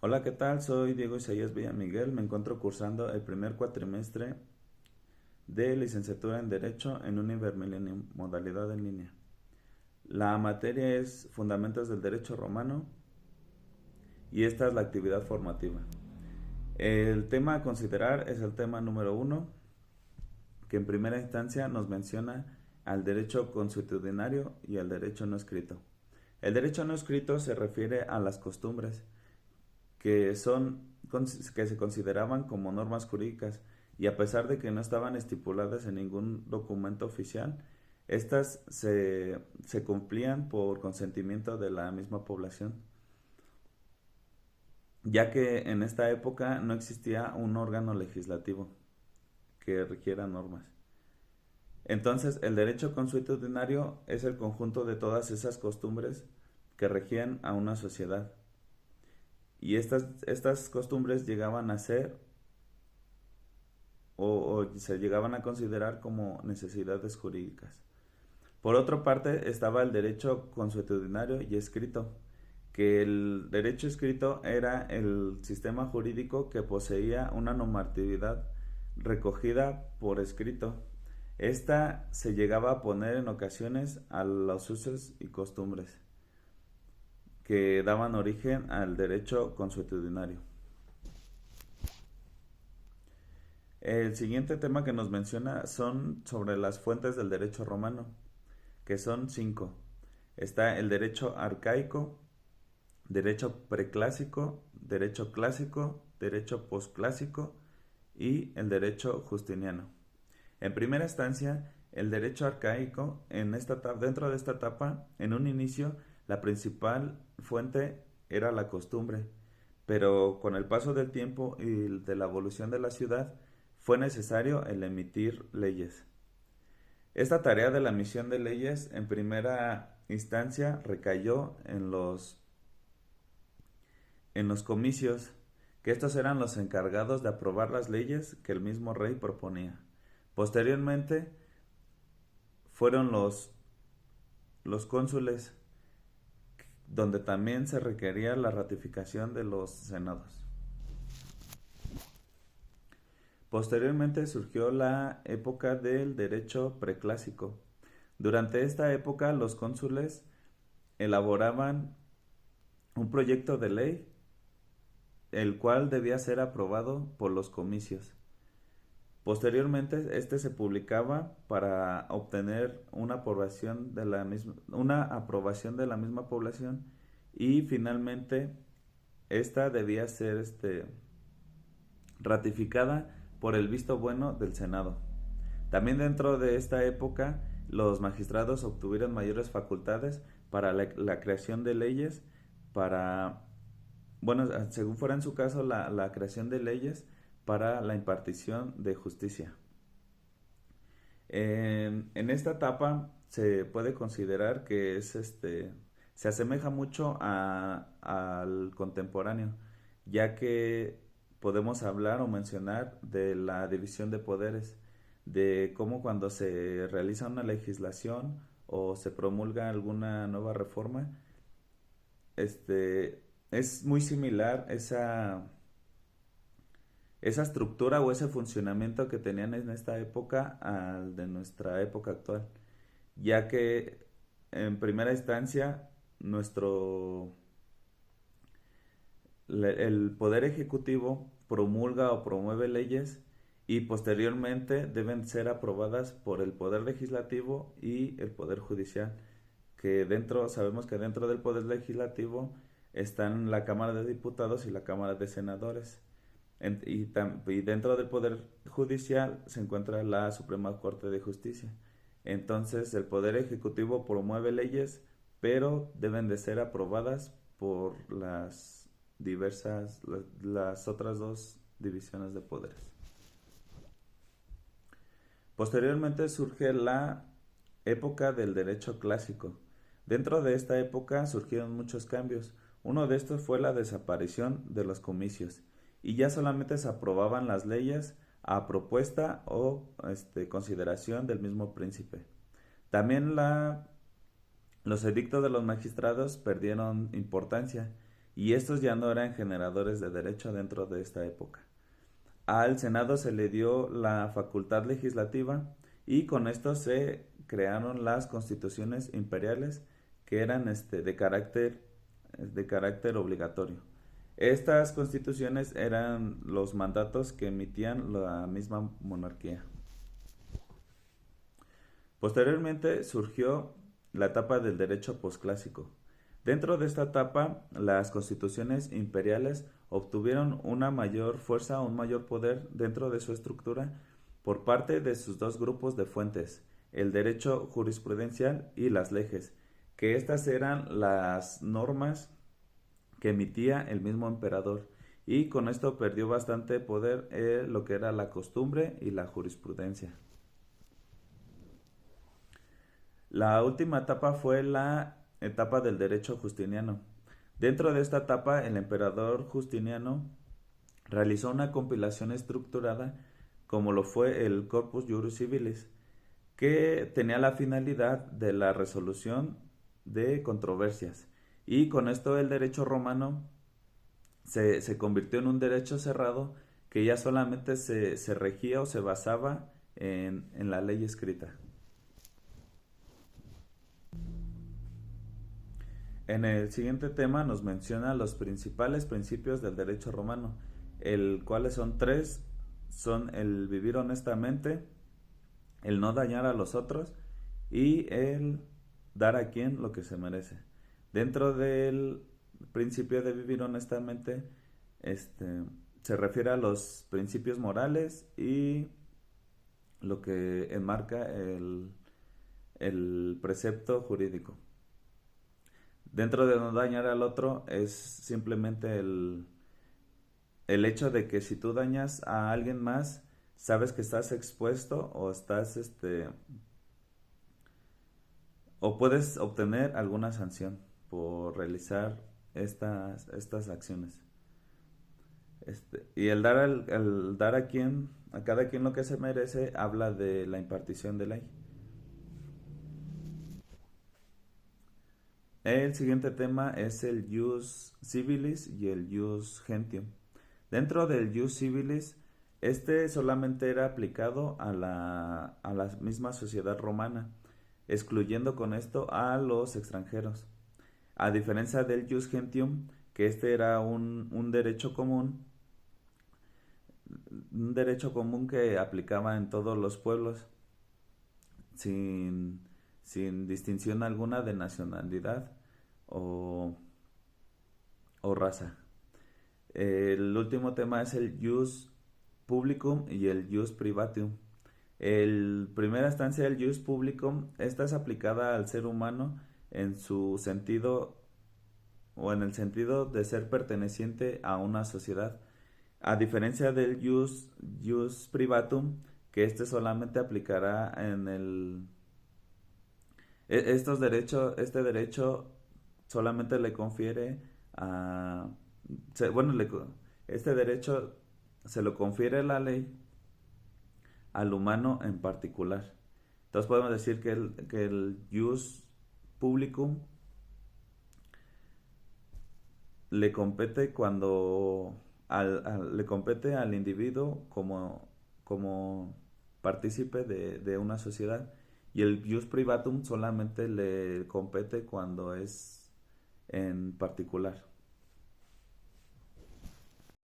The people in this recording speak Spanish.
Hola, ¿qué tal? Soy Diego Isaías Villamiguel. Me encuentro cursando el primer cuatrimestre de licenciatura en Derecho en Univermilion modalidad en línea. La materia es Fundamentos del Derecho Romano y esta es la actividad formativa. El tema a considerar es el tema número uno, que en primera instancia nos menciona al derecho consuetudinario y al derecho no escrito. El derecho no escrito se refiere a las costumbres que que se consideraban como normas jurídicas y a pesar de que no estaban estipuladas en ningún documento oficial, estas se cumplían por consentimiento de la misma población, ya que en esta época no existía un órgano legislativo que requiera normas. Entonces, el derecho consuetudinario es el conjunto de todas esas costumbres que regían a una sociedad. Y estas costumbres llegaban a ser o se llegaban a considerar como necesidades jurídicas. Por otra parte, estaba el derecho consuetudinario y escrito, que el derecho escrito era el sistema jurídico que poseía una normatividad recogida por escrito. Esta se llegaba a poner en ocasiones a los usos y costumbres que daban origen al derecho consuetudinario. El siguiente tema que nos menciona son sobre las fuentes del derecho romano, que son cinco. Está el derecho arcaico, derecho preclásico, derecho clásico, derecho posclásico y el derecho justiniano. En primera instancia, el derecho arcaico, dentro de esta etapa, en un inicio, la principal fuente era la costumbre, pero con el paso del tiempo y de la evolución de la ciudad, fue necesario el emitir leyes. Esta tarea de la emisión de leyes en primera instancia recayó en los comicios, que estos eran los encargados de aprobar las leyes que el mismo rey proponía. Posteriormente fueron los cónsules, donde también se requería la ratificación de los senados. Posteriormente surgió la época del derecho preclásico. Durante esta época los cónsules elaboraban un proyecto de ley, el cual debía ser aprobado por los comicios. Posteriormente, este se publicaba para obtener una aprobación de la misma población y finalmente esta debía ser ratificada por el visto bueno del Senado. También dentro de esta época, los magistrados obtuvieron mayores facultades para la creación de leyes, para, bueno, según fuera en su caso, la creación de leyes para la impartición de justicia. En esta etapa se puede considerar que se asemeja mucho al contemporáneo, ya que podemos hablar o mencionar de la división de poderes, de cómo cuando se realiza una legislación o se promulga alguna nueva reforma, es muy similar esa estructura o ese funcionamiento que tenían en esta época al de nuestra época actual, ya que en primera instancia nuestro el poder ejecutivo promulga o promueve leyes y posteriormente deben ser aprobadas por el poder legislativo y el poder judicial, que sabemos que dentro del poder legislativo están la Cámara de Diputados y la Cámara de Senadores. Y dentro del Poder Judicial se encuentra la Suprema Corte de Justicia. Entonces el Poder Ejecutivo promueve leyes, pero deben de ser aprobadas por las otras dos divisiones de poderes. Posteriormente surge la época del derecho clásico. Dentro de esta época surgieron muchos cambios. Uno de estos fue la desaparición de los comicios y ya solamente se aprobaban las leyes a propuesta o consideración del mismo príncipe. También los edictos de los magistrados perdieron importancia, y estos ya no eran generadores de derecho dentro de esta época. Al Senado se le dio la facultad legislativa y con esto se crearon las constituciones imperiales que eran de carácter obligatorio. Estas constituciones eran los mandatos que emitían la misma monarquía. Posteriormente surgió la etapa del derecho posclásico. Dentro de esta etapa, las constituciones imperiales obtuvieron una mayor fuerza, un mayor poder dentro de su estructura por parte de sus dos grupos de fuentes, el derecho jurisprudencial y las leyes, que estas eran las normas que emitía el mismo emperador, y con esto perdió bastante poder lo que era la costumbre y la jurisprudencia. La última etapa fue la etapa del derecho justiniano. Dentro de esta etapa, el emperador Justiniano realizó una compilación estructurada como lo fue el Corpus Juris Civilis, que tenía la finalidad de la resolución de controversias. Y con esto el derecho romano se convirtió en un derecho cerrado que ya solamente se regía o se basaba en la ley escrita. En el siguiente tema nos menciona los principales principios del derecho romano, el cuales son tres: son el vivir honestamente, el no dañar a los otros y el dar a quien lo que se merece. Dentro del principio de vivir honestamente, se refiere a los principios morales y lo que enmarca el precepto jurídico. Dentro de no dañar al otro es simplemente el hecho de que si tú dañas a alguien más, sabes que estás expuesto o o puedes obtener alguna sanción por realizar estas acciones. Y el dar a cada quien lo que se merece, habla de la impartición de ley. El siguiente tema es el Jus Civilis y el Jus Gentium. Dentro del Jus Civilis, este solamente era aplicado a la misma sociedad romana, excluyendo con esto a los extranjeros. A diferencia del Jus Gentium, que este era un derecho común que aplicaba en todos los pueblos, sin, sin distinción alguna de nacionalidad o, o raza. El último tema es el Jus Publicum y el Jus Privatum. El primera instancia del Jus Publicum, esta es aplicada al ser humano en su sentido o en el sentido de ser perteneciente a una sociedad, a diferencia del Jus Privatum, que este solamente aplicará en este derecho solamente le confiere a, bueno, este derecho se lo confiere la ley al humano en particular. Entonces podemos decir que el Jus Publicum le compete le compete al individuo como partícipe de una sociedad, y el Jus Privatum solamente le compete cuando es en particular.